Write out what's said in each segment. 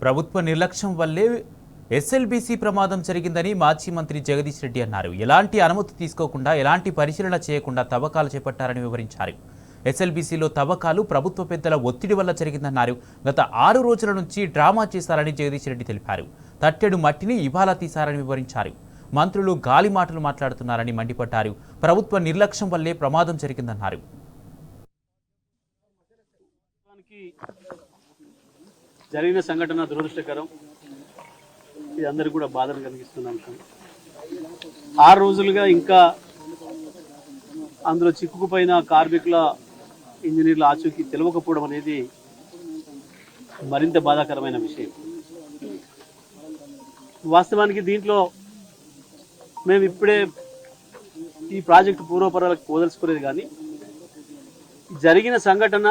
ప్రభుత్వ నిర్లక్ష్యం వల్లే ఎస్ఎల్బీసీ ప్రమాదం జరిగిందని మాజీ మంత్రి జగదీష్ రెడ్డి అన్నారు. ఎలాంటి అనుమతి తీసుకోకుండా ఎలాంటి పరిశీలన చేయకుండా తవ్వకాలు చేపట్టారని వివరించారు. ఎస్ఎల్బీసీలో తవ్వకాలు ప్రభుత్వ పెద్దల ఒత్తిడి వల్ల జరిగిందన్నారు. గత 6 రోజుల నుంచి డ్రామా చేశారని జగదీష్ రెడ్డి తెలిపారు. తట్టెడు మట్టిని ఇవాళ తీశారని వివరించారు. మంత్రులు గాలి మాటలు మాట్లాడుతున్నారని మండిపడ్డారు. ప్రభుత్వ నిర్లక్ష్యం వల్లే ప్రమాదం జరిగిందన్నారు. జరిగిన సంఘటన దురదృష్టకరం. ఇది అందరికీ కూడా బాధను కలిగిస్తున్న అంశం. 6 రోజులుగా ఇంకా అందులో చిక్కుకుపోయిన కార్మికుల ఇంజనీర్ల ఆచూకీ తెలియకపోవడం అనేది మరింత బాధాకరమైన విషయం. వాస్తవానికి దీంట్లో మేము ఇప్పుడే ఈ ప్రాజెక్టు పూర్వపరాలకు పోదలుచుకునేది, కానీ జరిగిన సంఘటన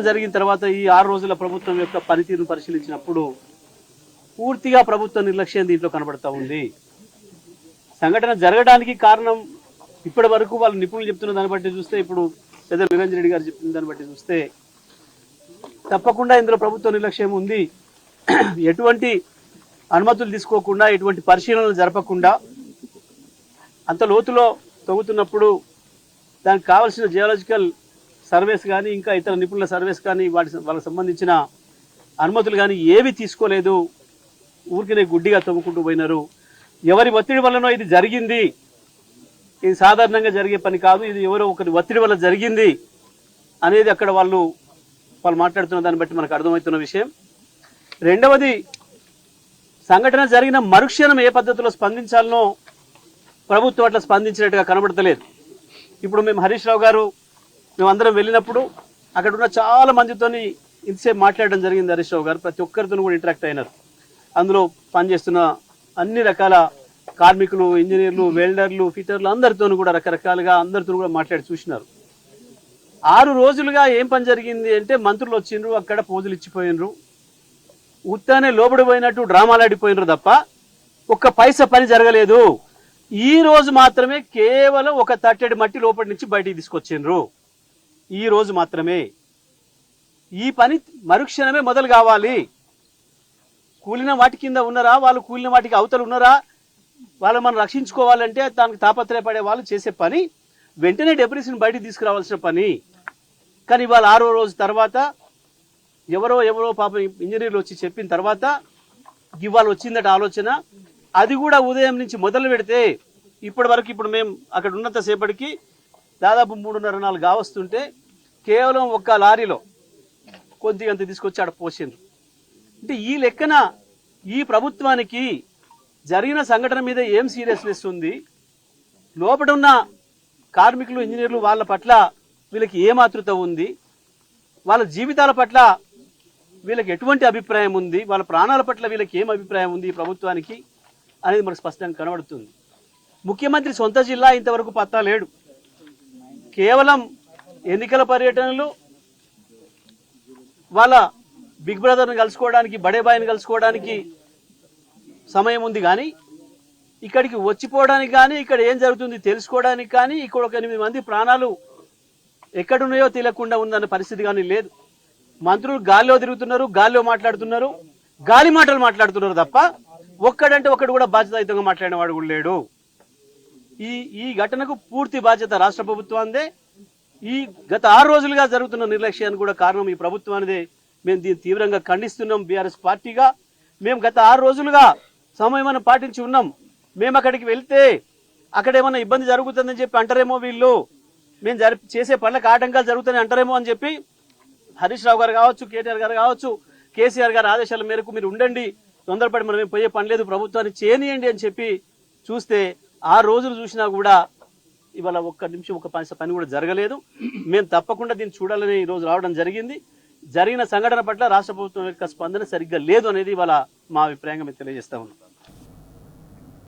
జరిగిన తర్వాత ఈ 6 రోజుల ప్రభుత్వం యొక్క పనితీరును పరిశీలించినప్పుడు పూర్తిగా ప్రభుత్వ నిర్లక్ష్యం దీంట్లో కనబడతా ఉంది. సంఘటన జరగడానికి కారణం ఇప్పటి వరకు వాళ్ళు నిపుణులు చెప్తున్న దాన్ని బట్టి చూస్తే, ఇప్పుడు పెద్ద నిరంజన్ రెడ్డి గారు చెప్పిన దాన్ని బట్టి చూస్తే తప్పకుండా ఇందులో ప్రభుత్వ నిర్లక్ష్యం ఉంది. ఎటువంటి అనుమతులు తీసుకోకుండా, ఎటువంటి పరిశీలనలు జరపకుండా అంత లోతులో తవ్వుతున్నప్పుడు దానికి కావాల్సిన జియోలాజికల్ సర్వేస్ కానీ, ఇంకా ఇతర నిపుణుల సర్వేస్ కానీ, వాళ్ళకి సంబంధించిన అనుమతులు కానీ ఏవి తీసుకోలేదు. ఊరికినే గుడ్డిగా తవ్వుకుంటూ పోయినారు. ఎవరి ఒత్తిడి వల్లనో ఇది జరిగింది, ఇది సాధారణంగా జరిగే పని కాదు, ఇది ఎవరో ఒకరి ఒత్తిడి వల్ల జరిగింది అనేది అక్కడ వాళ్ళు మాట్లాడుతున్న దాన్ని బట్టి మనకు అర్థమవుతున్న విషయం. రెండవది, సంఘటన జరిగిన మరుక్షణం ఏ పద్ధతిలో స్పందించాలనో ప్రభుత్వం అట్లా స్పందించినట్టుగా కనబడతలేదు. ఇప్పుడు మేము హరీష్ రావు గారు మేమందరం వెళ్ళినప్పుడు అక్కడ ఉన్న చాలా మందితోని ఇంతసేపు మాట్లాడడం జరిగింది. హరీష్ రావు గారు ప్రతి ఒక్కరితో కూడా ఇంటరాక్ట్ అయినారు. అందులో పనిచేస్తున్న అన్ని రకాల కార్మికులు, ఇంజనీర్లు, వెల్డర్లు, ఫిటర్లు అందరితో కూడా రకరకాలుగా అందరితో కూడా మాట్లాడి చూసినారు. 6 రోజులుగా ఏం పని జరిగింది అంటే, మంత్రులు వచ్చిండ్రు, అక్కడ పోజులు ఇచ్చిపోయినరు, ఉత్తానే లోబడిపోయినట్టు డ్రామాలాడిపోయినరు తప్ప ఒక్క పైసా పని జరగలేదు. ఈ రోజు మాత్రమే కేవలం ఒక తట్టెడి మట్టి లోపలి నుంచి బయటికి తీసుకొచ్చిండ్రు. ఈ రోజు మాత్రమే. ఈ పని మరుక్షణమే మొదలు కావాలి. కూలిన వాటి కింద ఉన్నారా, వాళ్ళు కూలిన వాటికి అవతలు ఉన్నారా, వాళ్ళు మనం రక్షించుకోవాలంటే దానికి తాపత్రయపడే వాళ్ళు చేసే పని వెంటనే డెబ్రీస్ని బయటికి తీసుకురావాల్సిన పని. కానీ ఇవాళ 6వ రోజు తర్వాత ఎవరో పాపం ఇంజనీర్లు వచ్చి చెప్పిన తర్వాత ఇవాళ వచ్చిందట ఆలోచన. అది కూడా ఉదయం నుంచి మొదలు పెడితే ఇప్పటి వరకు, ఇప్పుడు మేము అక్కడ ఉన్నంతసేపటికి దాదాపు 3:30-4 కావస్తుంటే కేవలం ఒక్క లారీలో కొద్దిగా తీసుకొచ్చి ఆడ పోసిండ్రు. అంటే ఈ లెక్కన ఈ ప్రభుత్వానికి జరిగిన సంఘటన మీద ఏం సీరియస్నెస్ ఉంది, లోపల ఉన్న కార్మికులు, ఇంజనీర్లు వాళ్ళ పట్ల వీళ్ళకి ఏం ఆతృత ఉంది, వాళ్ళ జీవితాల పట్ల వీళ్ళకి ఎటువంటి అభిప్రాయం ఉంది, వాళ్ళ ప్రాణాల పట్ల వీళ్ళకి ఏం అభిప్రాయం ఉంది ఈ ప్రభుత్వానికి అనేది మనకు స్పష్టంగా కనబడుతుంది. ముఖ్యమంత్రి సొంత జిల్లా ఇంతవరకు పత్తా లేడు. కేవలం ఎన్నికల పర్యటనలు, వాళ్ళ బిగ్ బ్రదర్ని కలుసుకోవడానికి, బడేబాయిని కలుసుకోవడానికి సమయం ఉంది, కానీ ఇక్కడికి వచ్చిపోవడానికి కానీ, ఇక్కడ ఏం జరుగుతుంది తెలుసుకోవడానికి కానీ, ఇక్కడ ఒక 8 మంది ప్రాణాలు ఎక్కడున్నాయో తెలియకుండా ఉందన్న పరిస్థితి కానీ లేదు. మంత్రులు గాల్లో తిరుగుతున్నారు, గాల్లో మాట్లాడుతున్నారు, గాలి మాటలు మాట్లాడుతున్నారు తప్ప ఒక్కడంటే ఒక్కడు కూడా బాధ్యతాయుతంగా మాట్లాడిన వాడు కూడా లేడు. ఈ ఘటనకు పూర్తి బాధ్యత రాష్ట్ర ప్రభుత్వానిదే. ఈ గత 6 రోజులుగా జరుగుతున్న నిర్లక్ష్యానికి కూడా కారణం ఈ ప్రభుత్వానిదే. మేము దీన్ని తీవ్రంగా ఖండిస్తున్నాం. బీఆర్ఎస్ పార్టీగా మేము గత 6 రోజులుగా సమయమని పాటించి ఉన్నాం. మేము అక్కడికి వెళ్తే అక్కడ ఏమన్నా ఇబ్బంది జరుగుతుందని చెప్పి అంటారేమో, వీళ్ళు మేము చేసే పనులకు ఆటంకాలు జరుగుతాయని అంటారేమో అని చెప్పి హరీష్ రావు గారు కావచ్చు, కేటీఆర్ గారు కావచ్చు, కేసీఆర్ గారి ఆదేశాల మేరకు మీరు ఉండండి, తొందరపడి మనం పోయే పని లేదు, ప్రభుత్వాన్ని చేయనియండి అని చెప్పి చూస్తే 6 రోజులు చూసినా కూడా ఇవాళ ఒక్క నిమిషం ఒక పని కూడా జరగలేదు. మేము తప్పకుండా దీన్ని చూడాలని ఈరోజు రావడం జరిగింది. జరిగిన సంఘటన పట్ల రాష్ట్ర ప్రభుత్వం యొక్క స్పందన సరిగ్గా లేదు అనేది ఇవాళ మా అభిప్రాయంగా మేము తెలియజేస్తా ఉన్నాం.